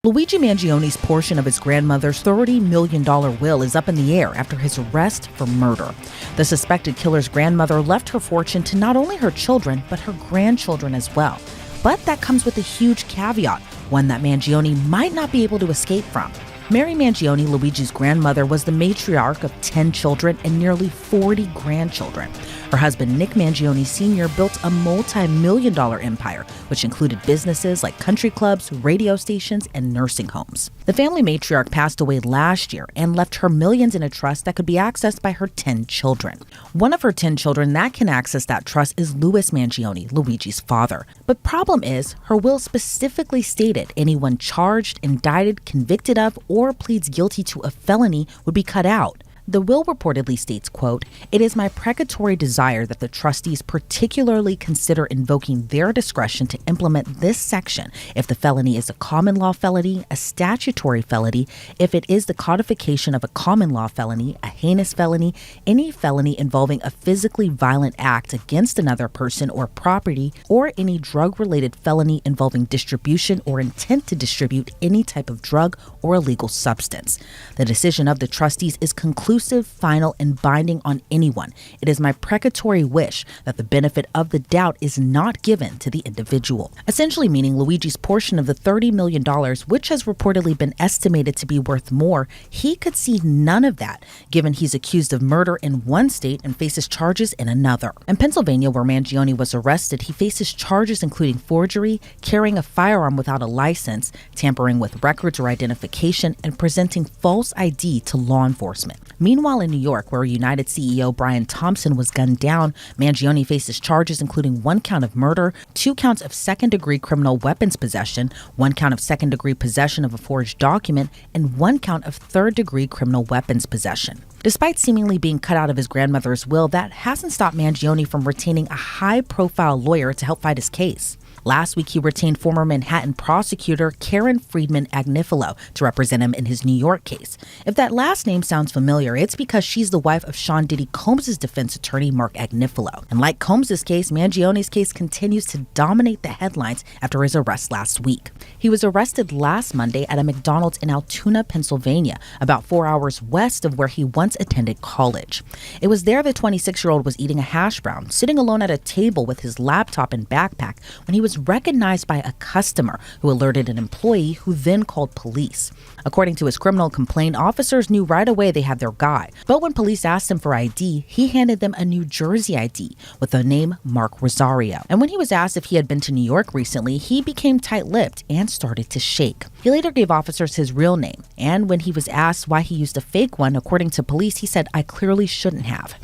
Luigi Mangione's portion of his grandmother's $30 million will is up in the air after his arrest for murder. The suspected killer's grandmother left her fortune to not only her children, but her grandchildren as well. But that comes with a huge caveat, one that Mangione might not be able to escape from. Mary Mangione, Luigi's grandmother, was the matriarch of 10 children and nearly 40 grandchildren. Her husband, Nick Mangione Sr., built a multi-million-dollar empire, which included businesses like country clubs, radio stations, and nursing homes. The family matriarch passed away last year and left her millions in a trust that could be accessed by her 10 children. One of her 10 children that can access that trust is Louis Mangione, Luigi's father. But problem is, her will specifically stated anyone charged, indicted, convicted of, or pleads guilty to a felony would be cut out. The will reportedly states, quote, "It is my precatory desire that the trustees particularly consider invoking their discretion to implement this section if the felony is a common law felony, a statutory felony, if it is the codification of a common law felony, a heinous felony, any felony involving a physically violent act against another person or property, or any drug-related felony involving distribution or intent to distribute any type of drug or illegal substance. The decision of the trustees is conclusive, final, and binding on anyone. It is my precatory wish that the benefit of the doubt is not given to the individual." Essentially meaning Luigi's portion of the $30 million, which has reportedly been estimated to be worth more, he could see none of that, given he's accused of murder in one state and faces charges in another. In Pennsylvania, where Mangione was arrested, he faces charges including forgery, carrying a firearm without a license, tampering with records or identification, and presenting false ID to law enforcement. Meanwhile, in New York, where United CEO Brian Thompson was gunned down, Mangione faces charges including 1 count of murder, 2 counts of second-degree criminal weapons possession, 1 count of second-degree possession of a forged document, and 1 count of third-degree criminal weapons possession. Despite seemingly being cut out of his grandmother's will, that hasn't stopped Mangione from retaining a high-profile lawyer to help fight his case. Last week, he retained former Manhattan prosecutor Karen Friedman Agnifilo to represent him in his New York case. If that last name sounds familiar, it's because she's the wife of Sean Diddy Combs' defense attorney, Mark Agnifilo. And like Combs' case, Mangione's case continues to dominate the headlines after his arrest last week. He was arrested last Monday at a McDonald's in Altoona, Pennsylvania, about 4 hours west of where he once attended college. It was there the 26-year-old was eating a hash brown, sitting alone at a table with his laptop and backpack, when he was recognized by a customer who alerted an employee who then called police. According to his criminal complaint, officers knew right away they had their guy. But when police asked him for ID, he handed them a New Jersey ID with the name Mark Rosario. And when he was asked if he had been to New York recently, he became tight-lipped and started to shake. He later gave officers his real name. And when he was asked why he used a fake one, according to police, he said, "I clearly shouldn't have."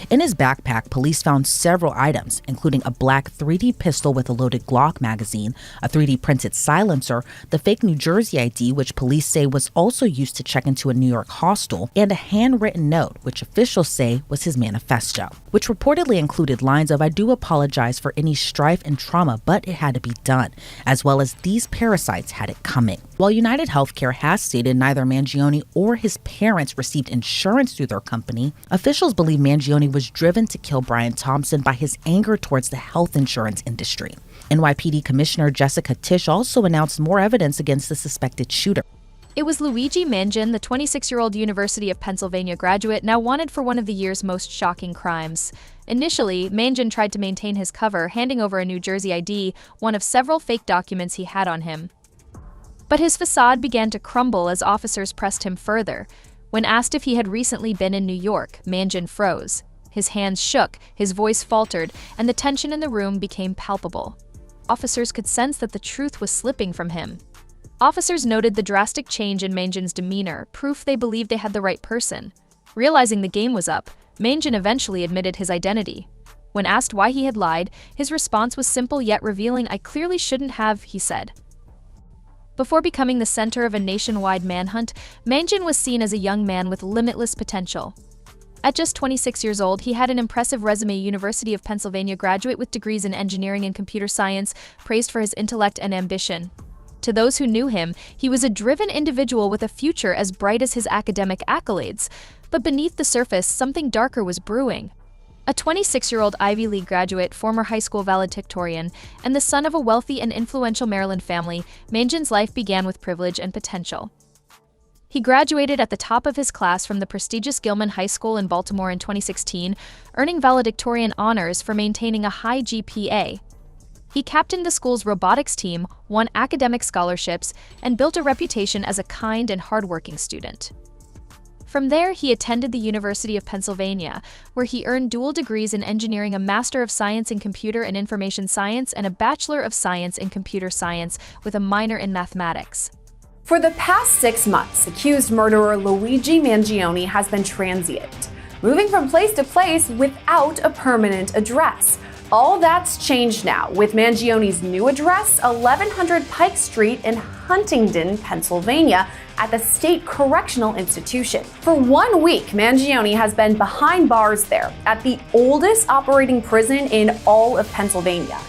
In his backpack, police found several items, including a black 3D pistol with a loaded Glock magazine, a 3D printed silencer, the fake New Jersey ID, which police say was also used to check into a New York hostel, and a handwritten note, which officials say was his manifesto, which reportedly included lines of "I do apologize for any strife and trauma, but it had to be done," as well as "these parasites had it coming." While United Healthcare has stated neither Mangione or his parents received insurance through their company, officials believe Mangione was driven to kill Brian Thompson by his anger towards the health insurance industry. NYPD Commissioner Jessica Tisch also announced more evidence against the suspected shooter. It was Luigi Mangion, the 26-year-old University of Pennsylvania graduate, now wanted for one of the year's most shocking crimes. Initially, Mangion tried to maintain his cover, handing over a New Jersey ID, one of several fake documents he had on him. But his facade began to crumble as officers pressed him further. When asked if he had recently been in New York, Mangion froze. His hands shook, his voice faltered, and the tension in the room became palpable. Officers could sense that the truth was slipping from him. Officers noted the drastic change in Mangion's demeanor, proof they believed they had the right person. Realizing the game was up, Mangion eventually admitted his identity. When asked why he had lied, his response was simple yet revealing. "I clearly shouldn't have," he said. Before becoming the center of a nationwide manhunt, Mangion was seen as a young man with limitless potential. At just 26 years old, he had an impressive resume: University of Pennsylvania graduate with degrees in engineering and computer science, praised for his intellect and ambition. To those who knew him, he was a driven individual with a future as bright as his academic accolades. But beneath the surface, something darker was brewing. A 26-year-old Ivy League graduate, former high school valedictorian, and the son of a wealthy and influential Maryland family, Mangion's life began with privilege and potential. He graduated at the top of his class from the prestigious Gilman High School in Baltimore in 2016, earning valedictorian honors for maintaining a high GPA. He captained the school's robotics team, won academic scholarships, and built a reputation as a kind and hardworking student. From there, he attended the University of Pennsylvania, where he earned dual degrees in engineering, a Master of Science in Computer and Information Science and a Bachelor of Science in Computer Science with a minor in mathematics. For the past 6 months, accused murderer Luigi Mangion has been transient, moving from place to place without a permanent address. All that's changed now, with Mangion's new address, 1100 Pike Street in Huntingdon, Pennsylvania, at the State Correctional Institution. For 1 week, Mangion has been behind bars there, at the oldest operating prison in all of Pennsylvania.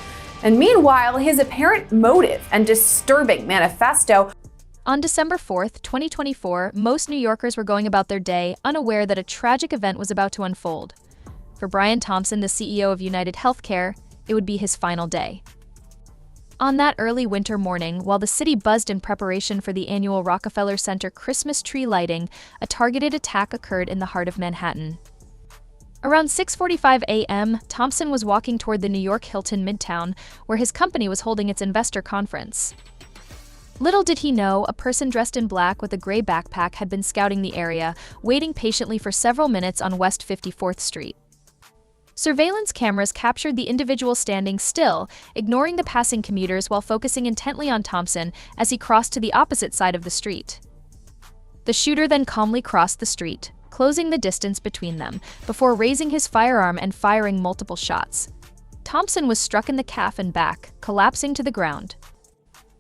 And meanwhile, his apparent motive and disturbing manifesto. On December 4, 2024, most New Yorkers were going about their day, unaware that a tragic event was about to unfold. For Brian Thompson, the CEO of United Healthcare, it would be his final day. On that early winter morning, while the city buzzed in preparation for the annual Rockefeller Center Christmas tree lighting, a targeted attack occurred in the heart of Manhattan. Around 6:45 a.m., Thompson was walking toward the New York Hilton Midtown, where his company was holding its investor conference. Little did he know, a person dressed in black with a gray backpack had been scouting the area, waiting patiently for several minutes on West 54th Street. Surveillance cameras captured the individual standing still, ignoring the passing commuters while focusing intently on Thompson as he crossed to the opposite side of the street. The shooter then calmly crossed the street, closing the distance between them, before raising his firearm and firing multiple shots. Thompson was struck in the calf and back, collapsing to the ground.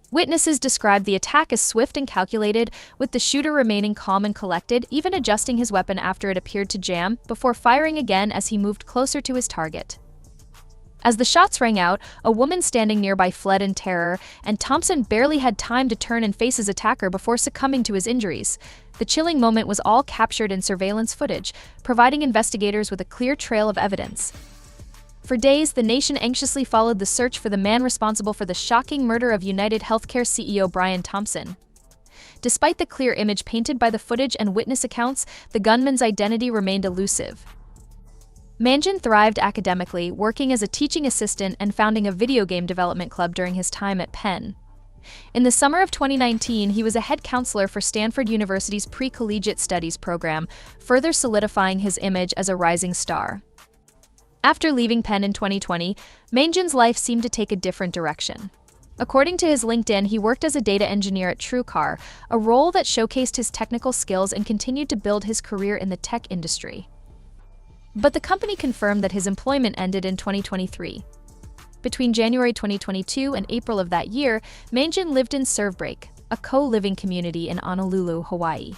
Witnesses described the attack as swift and calculated, with the shooter remaining calm and collected, even adjusting his weapon after it appeared to jam, before firing again as he moved closer to his target. As the shots rang out, a woman standing nearby fled in terror, and Thompson barely had time to turn and face his attacker before succumbing to his injuries. The chilling moment was all captured in surveillance footage, providing investigators with a clear trail of evidence. For days, the nation anxiously followed the search for the man responsible for the shocking murder of United Healthcare CEO Brian Thompson. Despite the clear image painted by the footage and witness accounts, the gunman's identity remained elusive. Mangion thrived academically, working as a teaching assistant and founding a video game development club during his time at Penn. In the summer of 2019, he was a head counselor for Stanford University's Pre-Collegiate Studies program, further solidifying his image as a rising star. After leaving Penn in 2020, Mangion's life seemed to take a different direction. According to his LinkedIn, he worked as a data engineer at TrueCar, a role that showcased his technical skills and continued to build his career in the tech industry. But the company confirmed that his employment ended in 2023. Between January 2022 and April of that year, Mangion lived in Servebreak, a co-living community in Honolulu, Hawaii.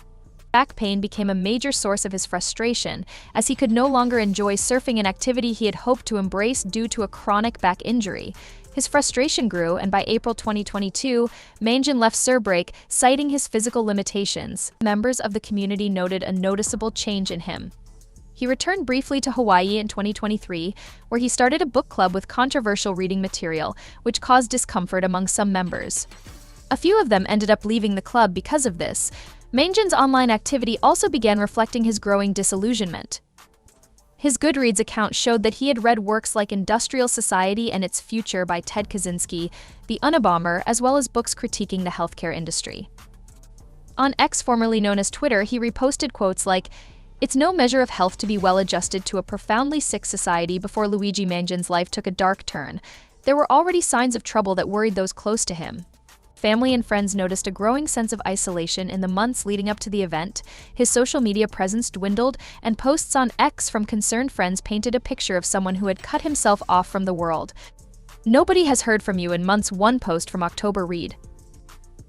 Back pain became a major source of his frustration, as he could no longer enjoy surfing, an activity he had hoped to embrace due to a chronic back injury. His frustration grew, and by April 2022, Mangion left Servebreak, citing his physical limitations. Members of the community noted a noticeable change in him. He returned briefly to Hawaii in 2023, where he started a book club with controversial reading material, which caused discomfort among some members. A few of them ended up leaving the club because of this. Mangion's online activity also began reflecting his growing disillusionment. His Goodreads account showed that he had read works like Industrial Society and Its Future by Ted Kaczynski, The Unabomber, as well as books critiquing the healthcare industry. On X, formerly known as Twitter, he reposted quotes like, "It's no measure of health to be well-adjusted to a profoundly sick society." Before Luigi Mangion's life took a dark turn, there were already signs of trouble that worried those close to him. Family and friends noticed a growing sense of isolation in the months leading up to the event. His social media presence dwindled, and posts on X from concerned friends painted a picture of someone who had cut himself off from the world. "Nobody has heard from you in months," one post from October read.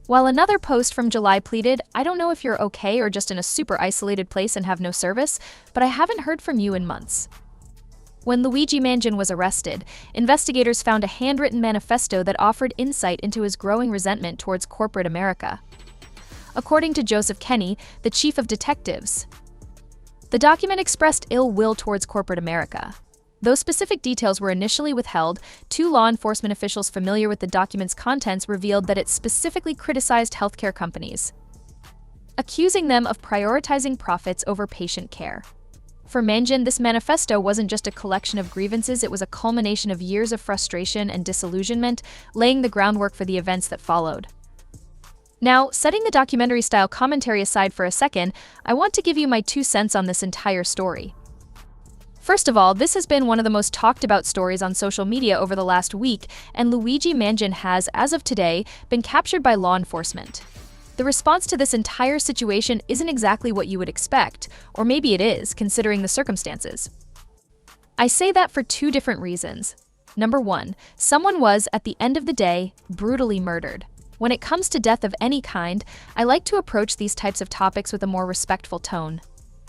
While another post from July pleaded, "I don't know if you're okay or just in a super isolated place and have no service, but I haven't heard from you in months." When Luigi Mangion was arrested, investigators found a handwritten manifesto that offered insight into his growing resentment towards corporate America. According to Joseph Kenny, the chief of detectives, the document expressed ill will towards corporate America. Though specific details were initially withheld, two law enforcement officials familiar with the document's contents revealed that it specifically criticized healthcare companies, accusing them of prioritizing profits over patient care. For Mangion, this manifesto wasn't just a collection of grievances, it was a culmination of years of frustration and disillusionment, laying the groundwork for the events that followed. Now, setting the documentary-style commentary aside for a second, I want to give you my 2 cents on this entire story. First of all, this has been one of the most talked about stories on social media over the last week, and Luigi Mangion has, as of today, been captured by law enforcement. The response to this entire situation isn't exactly what you would expect, or maybe it is, considering the circumstances. I say that for 2 different reasons. Number 1, someone was, at the end of the day, brutally murdered. When it comes to death of any kind, I like to approach these types of topics with a more respectful tone.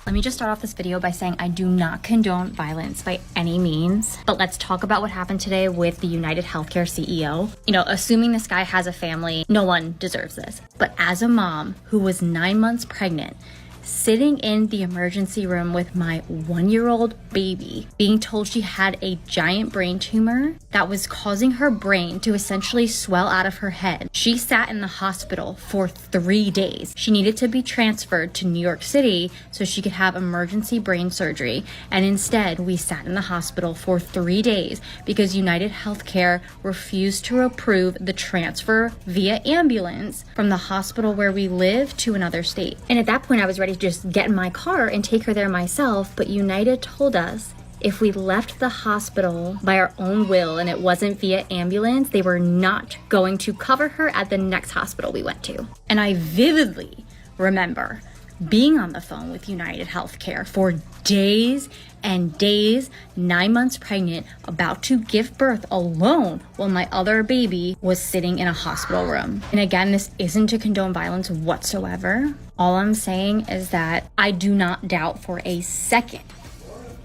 Let me just start off this video by saying I do not condone violence by any means, but let's talk about what happened today with the United Healthcare CEO. Assuming this guy has a family, no one deserves this. But as a mom who was 9 months pregnant, sitting in the emergency room with my 1-year-old baby, being told she had a giant brain tumor that was causing her brain to essentially swell out of her head. She sat in the hospital for 3 days. She needed to be transferred to New York City so she could have emergency brain surgery. And instead, we sat in the hospital for 3 days because United Healthcare refused to approve the transfer via ambulance from the hospital where we live to another state. And at that point, I was ready to just get in my car and take her there myself, but United told us if we left the hospital by our own will and it wasn't via ambulance, they were not going to cover her at the next hospital we went to. And I vividly remember being on the phone with United Healthcare for days and days, 9 months pregnant, about to give birth alone while my other baby was sitting in a hospital room. And again, this isn't to condone violence whatsoever. All I'm saying is that I do not doubt for a second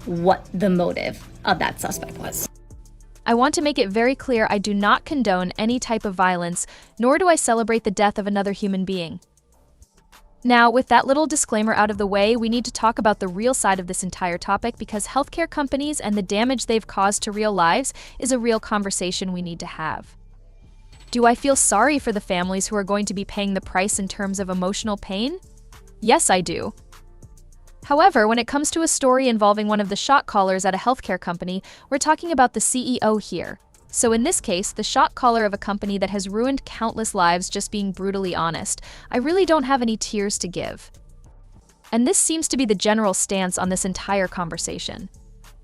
what the motive of that suspect was. I want to make it very clear I do not condone any type of violence, nor do I celebrate the death of another human being. Now, with that little disclaimer out of the way, we need to talk about the real side of this entire topic because healthcare companies and the damage they've caused to real lives is a real conversation we need to have. Do I feel sorry for the families who are going to be paying the price in terms of emotional pain? Yes, I do. However, when it comes to a story involving one of the shot callers at a healthcare company, we're talking about the CEO here. So in this case, the shot caller of a company that has ruined countless lives, just being brutally honest, I really don't have any tears to give. And this seems to be the general stance on this entire conversation.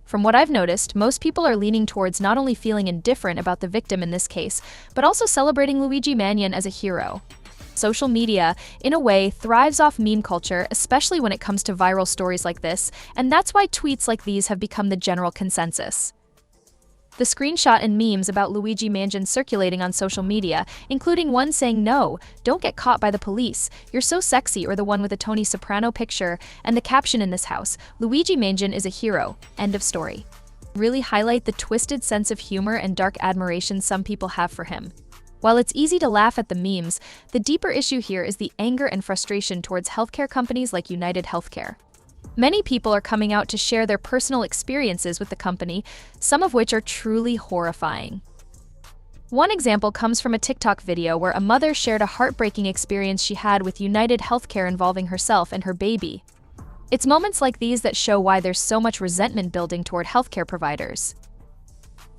From what I've noticed, most people are leaning towards not only feeling indifferent about the victim in this case, but also celebrating Luigi Mangion as a hero. Social media, in a way, thrives off meme culture, especially when it comes to viral stories like this, and that's why tweets like these have become the general consensus. The screenshot and memes about Luigi Mangion circulating on social media, including one saying, "No, don't get caught by the police, you're so sexy," or the one with a Tony Soprano picture, and the caption in this house, "Luigi Mangion is a hero, end of story," really highlight the twisted sense of humor and dark admiration some people have for him. While it's easy to laugh at the memes, the deeper issue here is the anger and frustration towards healthcare companies like United Healthcare. Many people are coming out to share their personal experiences with the company, some of which are truly horrifying. One example comes from a TikTok video where a mother shared a heartbreaking experience she had with United Healthcare involving herself and her baby. It's moments like these that show why there's so much resentment building toward healthcare providers.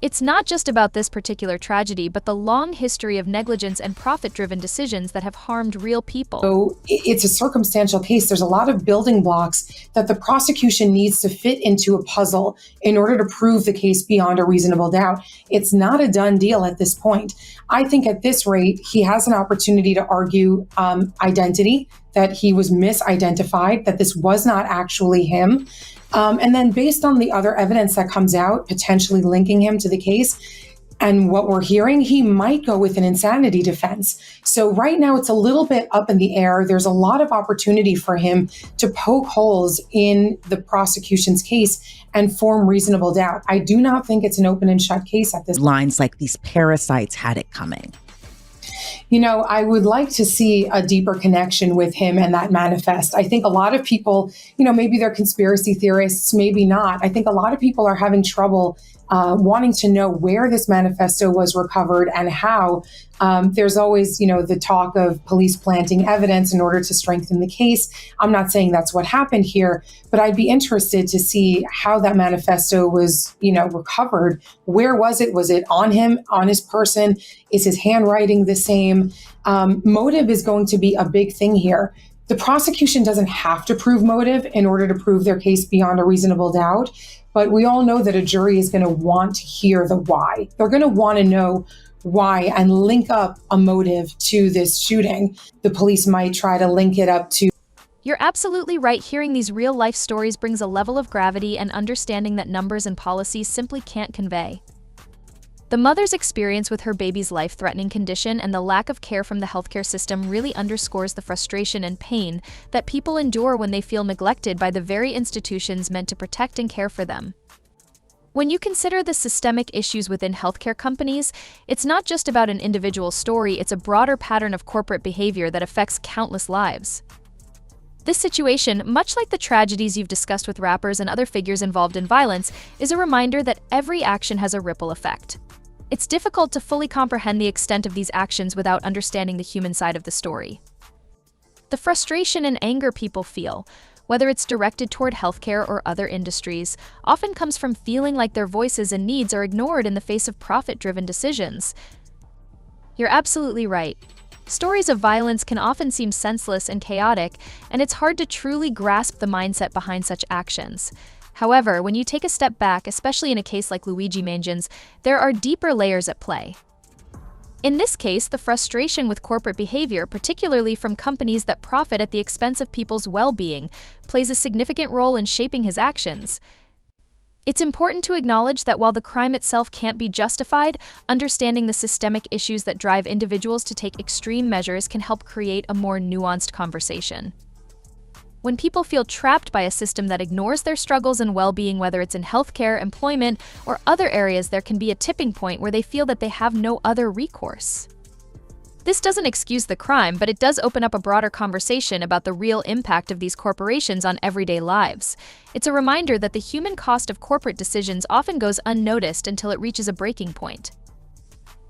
It's not just about this particular tragedy, but the long history of negligence and profit-driven decisions that have harmed real people. So it's a circumstantial case. There's a lot of building blocks that the prosecution needs to fit into a puzzle in order to prove the case beyond a reasonable doubt. It's not a done deal at this point. I think at this rate, he has an opportunity to argue identity, that he was misidentified, that this was not actually him. And then based on the other evidence that comes out, potentially linking him to the case, and what we're hearing, he might go with an insanity defense. So right now it's a little bit up in the air. There's a lot of opportunity for him to poke holes in the prosecution's case and form reasonable doubt. I do not think it's an open and shut case at this point. Lines like "these parasites had it coming." I would like to see a deeper connection with him and that manifest. I think a lot of people, maybe they're conspiracy theorists, maybe not. I think a lot of people are having trouble wanting to know where this manifesto was recovered and how. There's always, the talk of police planting evidence in order to strengthen the case. I'm not saying that's what happened here, but I'd be interested to see how that manifesto was, recovered. Where was it? Was it on him, on his person? Is his handwriting the same? Motive is going to be a big thing here. The prosecution doesn't have to prove motive in order to prove their case beyond a reasonable doubt. But we all know that a jury is going to want to hear the why. They're going to want to know why and link up a motive to this shooting. The police might try to link it up to. You're absolutely right. Hearing these real-life stories brings a level of gravity and understanding that numbers and policies simply can't convey. The mother's experience with her baby's life-threatening condition and the lack of care from the healthcare system really underscores the frustration and pain that people endure when they feel neglected by the very institutions meant to protect and care for them. When you consider the systemic issues within healthcare companies, it's not just about an individual story, it's a broader pattern of corporate behavior that affects countless lives. This situation, much like the tragedies you've discussed with rappers and other figures involved in violence, is a reminder that every action has a ripple effect. It's difficult to fully comprehend the extent of these actions without understanding the human side of the story. The frustration and anger people feel, whether it's directed toward healthcare or other industries, often comes from feeling like their voices and needs are ignored in the face of profit-driven decisions. You're absolutely right. Stories of violence can often seem senseless and chaotic, and it's hard to truly grasp the mindset behind such actions. However, when you take a step back, especially in a case like Luigi Mangion's, there are deeper layers at play. In this case, the frustration with corporate behavior, particularly from companies that profit at the expense of people's well-being, plays a significant role in shaping his actions. It's important to acknowledge that while the crime itself can't be justified, understanding the systemic issues that drive individuals to take extreme measures can help create a more nuanced conversation. When people feel trapped by a system that ignores their struggles and well-being, whether it's in healthcare, employment, or other areas, there can be a tipping point where they feel that they have no other recourse. This doesn't excuse the crime, but it does open up a broader conversation about the real impact of these corporations on everyday lives. It's a reminder that the human cost of corporate decisions often goes unnoticed until it reaches a breaking point.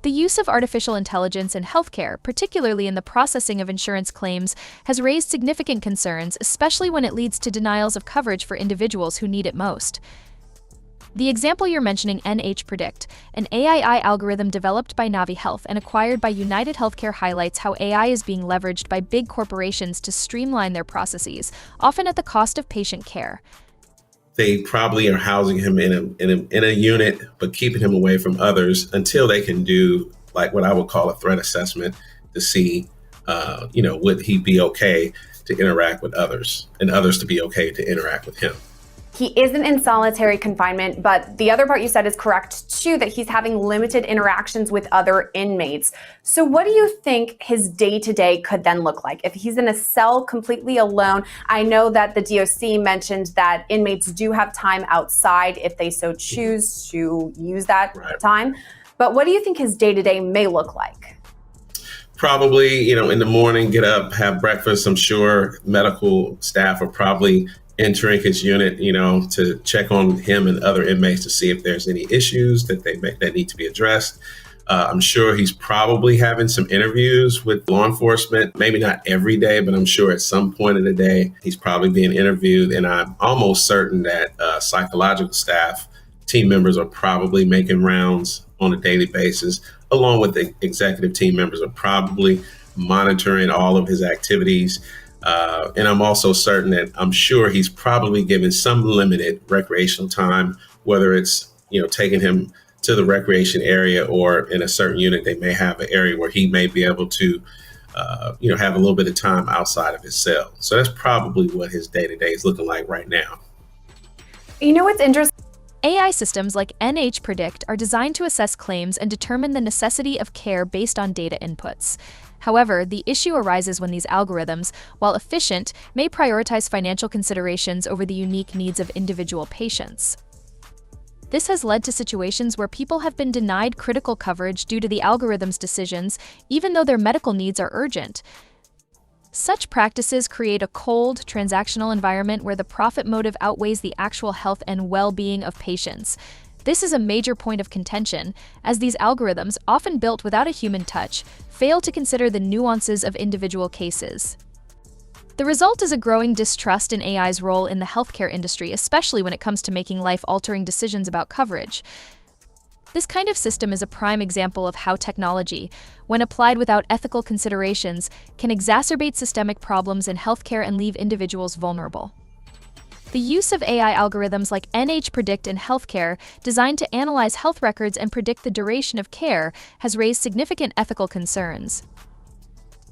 The use of artificial intelligence in healthcare, particularly in the processing of insurance claims, has raised significant concerns, especially when it leads to denials of coverage for individuals who need it most. The example you're mentioning, NH-Predict, an AI algorithm developed by Navi Health and acquired by United Healthcare, highlights how AI is being leveraged by big corporations to streamline their processes, often at the cost of patient care. They probably are housing him in a unit, but keeping him away from others until they can do like what I would call a threat assessment to see, would he be okay to interact with others and others to be okay to interact with him. He isn't in solitary confinement, but the other part you said is correct too, that he's having limited interactions with other inmates. So what do you think his day-to-day could then look like? If he's in a cell completely alone, I know that the DOC mentioned that inmates do have time outside if they so choose to use that time. But what do you think his day-to-day may look like? Probably, in the morning, get up, have breakfast. I'm sure medical staff are probably entering his unit, to check on him and other inmates to see if there's any issues that need to be addressed. I'm sure he's probably having some interviews with law enforcement, maybe not every day, but I'm sure at some point in the day, he's probably being interviewed. And I'm almost certain that psychological staff, team members are probably making rounds on a daily basis, along with the executive team members are probably monitoring all of his activities. And I'm also certain that I'm sure he's probably given some limited recreational time, whether it's, taking him to the recreation area or in a certain unit, they may have an area where he may be able to, have a little bit of time outside of his cell. So that's probably what his day-to-day is looking like right now. What's interesting? AI systems like NH-Predict are designed to assess claims and determine the necessity of care based on data inputs. However, the issue arises when these algorithms, while efficient, may prioritize financial considerations over the unique needs of individual patients. This has led to situations where people have been denied critical coverage due to the algorithm's decisions, even though their medical needs are urgent. Such practices create a cold, transactional environment where the profit motive outweighs the actual health and well-being of patients. This is a major point of contention, as these algorithms, often built without a human touch, fail to consider the nuances of individual cases. The result is a growing distrust in AI's role in the healthcare industry, especially when it comes to making life-altering decisions about coverage. This kind of system is a prime example of how technology, when applied without ethical considerations, can exacerbate systemic problems in healthcare and leave individuals vulnerable. The use of AI algorithms like NH-Predict in healthcare, designed to analyze health records and predict the duration of care, has raised significant ethical concerns.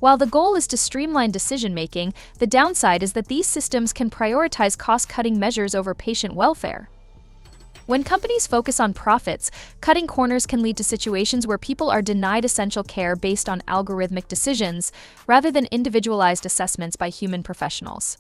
While the goal is to streamline decision-making, the downside is that these systems can prioritize cost-cutting measures over patient welfare. When companies focus on profits, cutting corners can lead to situations where people are denied essential care based on algorithmic decisions, rather than individualized assessments by human professionals.